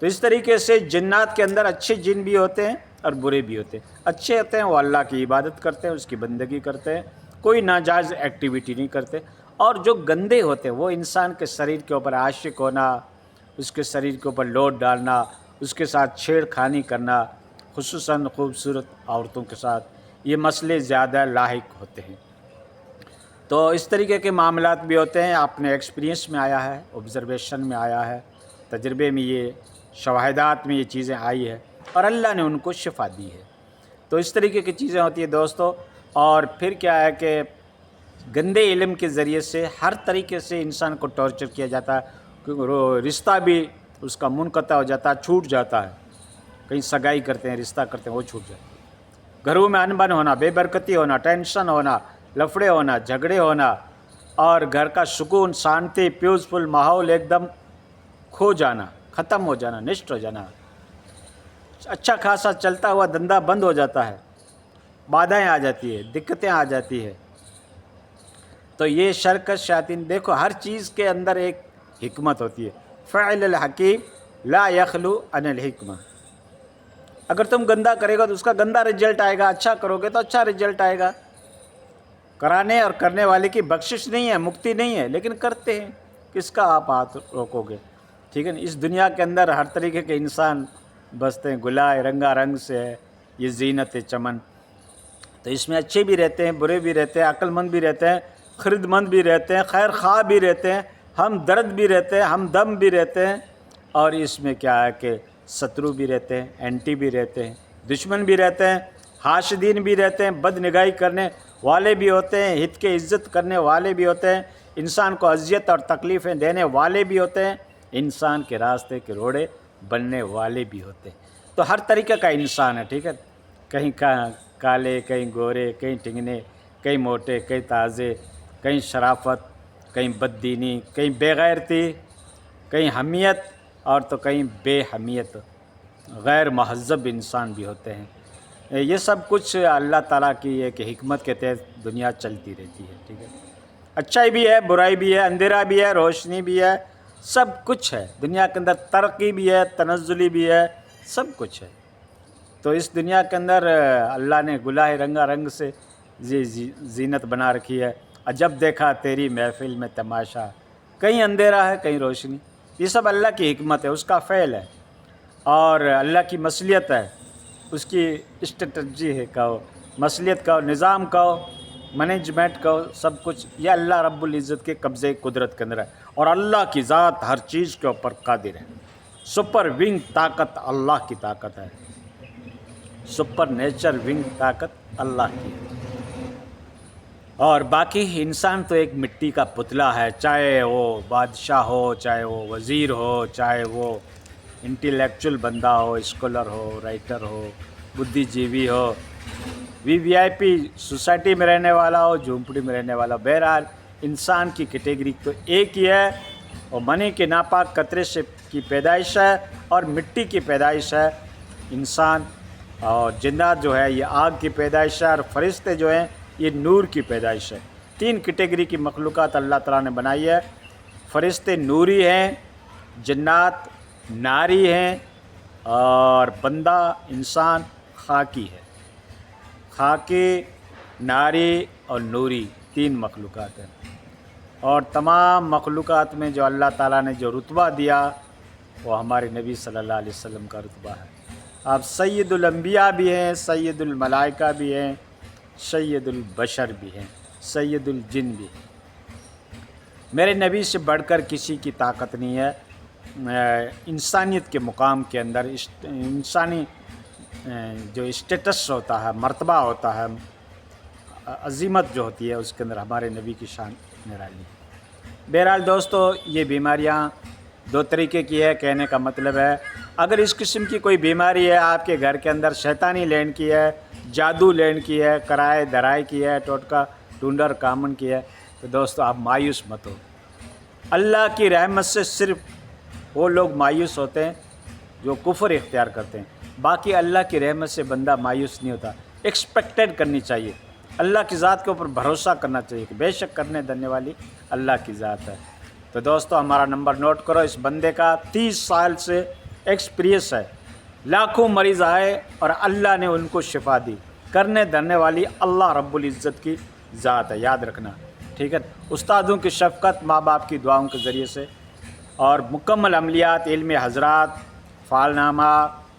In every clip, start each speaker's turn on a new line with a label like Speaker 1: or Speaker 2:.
Speaker 1: تو اس طریقے سے جنات کے اندر اچھے جن بھی ہوتے ہیں اور برے بھی ہوتے ہیں۔ اچھے ہوتے ہیں وہ اللہ کی عبادت کرتے ہیں، اس کی بندگی کرتے ہیں، کوئی ناجائز ایکٹیویٹی نہیں کرتے، اور جو گندے ہوتے ہیں وہ انسان کے شریر کے اوپر عاشق ہونا، اس کے شریر کے اوپر لوٹ ڈالنا، اس کے ساتھ چھیڑ خانی کرنا، خصوصاً خوبصورت عورتوں کے ساتھ، یہ مسئلے زیادہ لاحق ہوتے ہیں۔ تو اس طریقے کے معاملات بھی ہوتے ہیں، اپنے ایکسپیرینس میں آیا ہے، آبزرویشن میں آیا ہے، تجربے میں یہ شواہدات میں یہ چیزیں آئی ہے، اور اللہ نے ان کو شفا دی ہے۔ تو اس طریقے کی چیزیں ہوتی ہیں دوستو۔ اور پھر کیا ہے کہ گندے علم کے ذریعے سے ہر طریقے سے انسان کو ٹارچر کیا جاتا ہے، رشتہ بھی اس کا منقطع ہو جاتا ہے، چھوٹ جاتا ہے، کہیں سگائی کرتے ہیں، رشتہ کرتے ہیں، وہ چھوٹ جاتا ہے، گھروں میں انبن ہونا، بے برکتی ہونا، ٹینشن ہونا، لفڑے ہونا، جھگڑے ہونا، اور گھر کا سکون، شانتی، پیسفل ماحول ایک دم کھو جانا، ختم ہو جانا، نشٹ ہو جانا، اچھا خاصا چلتا ہوا دھندا بند ہو جاتا ہے، بادھائیں آ جاتی ہے، دقتیں آ جاتی ہے۔ تو یہ شرکت شیاطین، دیکھو ہر چیز کے اندر ایک حکمت ہوتی ہے، فعل الحکیم لا یخلو عن الحکمہ۔ اگر تم گندا کرے گا تو اس کا گندا رزلٹ آئے گا، اچھا کرو گے تو اچھا رزلٹ آئے گا۔ کرانے اور کرنے والے کی بخشش نہیں ہے، مکتی نہیں ہے، لیکن کرتے ہیں، کس کا آپ ہاتھ روکو گے؟ ٹھیک ہے نا۔ اس دنیا کے اندر ہر طریقے کے انسان بستے ہیں، گلائے رنگا رنگ سے ہے یہ زینت چمن، تو اس میں اچھے بھی رہتے ہیں، برے بھی رہتے ہیں، عقل مند بھی رہتے ہیں، خرد مند بھی رہتے ہیں، خیر خواہ بھی رہتے ہیں، ہم درد بھی رہتے ہیں، ہم دم بھی رہتے ہیں، اور اس میں کیا ہے کہ سترو بھی رہتے ہیں، اینٹی بھی رہتے ہیں، دشمن بھی رہتے ہیں، حاسدین بھی رہتے ہیں، بد نگاہی کرنے والے بھی ہوتے ہیں، ہت کے عزت کرنے والے بھی ہوتے ہیں، انسان کو اذیت اور تکلیفیں دینے والے بھی ہوتے ہیں، انسان کے راستے کے روڑے بننے والے بھی ہوتے ہیں۔ تو ہر طریقے کا انسان ہے، ٹھیک ہے، کہیں کالے، کہیں گورے، کہیں ٹنگنے، کہیں موٹے، کہیں تازے، کہیں شرافت، کہیں بددینی، کہیں بے غیرتی، کہیں حمیت، اور تو کہیں بے حمیت، غیر مہذب انسان بھی ہوتے ہیں۔ یہ سب کچھ اللہ تعالیٰ کی ایک حکمت کے تحت دنیا چلتی رہتی ہے، ٹھیک ہے۔ اچھائی بھی ہے، برائی بھی ہے، اندھیرا بھی ہے، روشنی بھی ہے، سب کچھ ہے دنیا کے اندر، ترقی بھی ہے، تنزلی بھی ہے، سب کچھ ہے۔ تو اس دنیا کے اندر اللہ نے گلائے رنگا رنگ سے زینت بنا رکھی ہے۔ عجب دیکھا تیری محفل میں تماشا، کہیں اندھیرا ہے، کہیں روشنی، یہ سب اللہ کی حکمت ہے، اس کا فعل ہے، اور اللہ کی مصلیت ہے، اس کی اسٹریٹجی ہے، کہو مصلیت کہو، نظام کہو، مینجمنٹ کہو، سب کچھ یہ اللہ رب العزت کے قبضے قدرت کے اندر ہے، اور اللہ کی ذات ہر چیز کے اوپر قادر ہے۔ سپر ونگ طاقت اللہ کی طاقت ہے، سپر نیچر ونگ طاقت اللہ کی ہے۔ اور باقی انسان تو ایک مٹی کا پتلا ہے، چاہے وہ بادشاہ ہو، چاہے وہ وزیر ہو، چاہے وہ انٹیلیکچول بندہ ہو، اسکالر ہو، رائٹر ہو، بدھی جیوی ہو، وی آئی پی سوسائٹی میں رہنے والا ہو، جھونپڑی میں رہنے والا ہو، بہرحال انسان کی کیٹیگری تو ایک ہی ہے، اور منی کے ناپاک قطرے سے کی پیدائش ہے، اور مٹی کی پیدائش ہے انسان، اور جنات جو ہے یہ آگ کی پیدائش ہے، اور فرشتے جو ہیں یہ نور کی پیدائش ہے۔ تین کیٹیگری کی مخلوقات اللہ تعالیٰ نے بنائی ہے۔ فرشتے نوری ہیں، جنات ناری ہیں، اور بندہ انسان خاکی ہے۔ خاکی، ناری اور نوری تین مخلوقات ہیں، اور تمام مخلوقات میں جو اللہ تعالیٰ نے جو رتبہ دیا وہ ہمارے نبی صلی اللہ علیہ وسلم کا رتبہ ہے۔ آپ سید الانبیاء بھی ہیں، سید الملائکہ بھی ہیں، سید البشر بھی ہیں، سید الجن بھی ہیں۔ میرے نبی سے بڑھ کر کسی کی طاقت نہیں ہے۔ انسانیت کے مقام کے اندر انسانی جو اسٹیٹس ہوتا ہے، مرتبہ ہوتا ہے، عظمت جو ہوتی ہے، اس کے اندر ہمارے نبی کی شان نرالی ہے۔ بہرحال دوستو، یہ بیماریاں دو طریقے کی ہے، کہنے کا مطلب ہے اگر اس قسم کی کوئی بیماری ہے آپ کے گھر کے اندر، شیطانی لین کی ہے، جادو لین کی ہے، کرائے دھرائے کی ہے، ٹوٹکا ڈونڈر کامن کی ہے، تو دوستو آپ مایوس مت ہو۔ اللہ کی رحمت سے صرف وہ لوگ مایوس ہوتے ہیں جو کفر اختیار کرتے ہیں، باقی اللہ کی رحمت سے بندہ مایوس نہیں ہوتا۔ ایکسپیکٹڈ کرنی چاہیے، اللہ کی ذات کے اوپر بھروسہ کرنا چاہیے کہ بے شک کرنے دینے والی اللہ کی ذات ہے۔ تو دوستو ہمارا نمبر نوٹ کرو، اس بندے کا 30 سال سے ایکسپریس ہے. لاکھوں مریض آئے اور اللہ نے ان کو شفا دی. کرنے دھرنے والی اللہ رب العزت کی ذات ہے، یاد رکھنا. ٹھیک ہے. استادوں کی شفقت، ماں باپ کی دعاؤں کے ذریعے سے، اور مکمل عملیات، علم حضرات، فعالنامہ،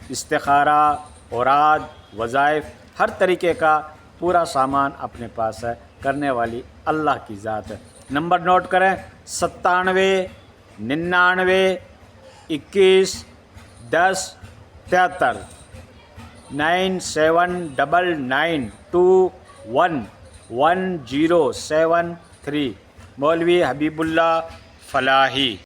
Speaker 1: استخارہ، اوراد، وظائف، ہر طریقے کا پورا سامان اپنے پاس ہے. کرنے والی اللہ کی ذات ہے. نمبر نوٹ کریں: 97 99 21 10 73 9799211073. مولوی حبیب اللہ فلاحی.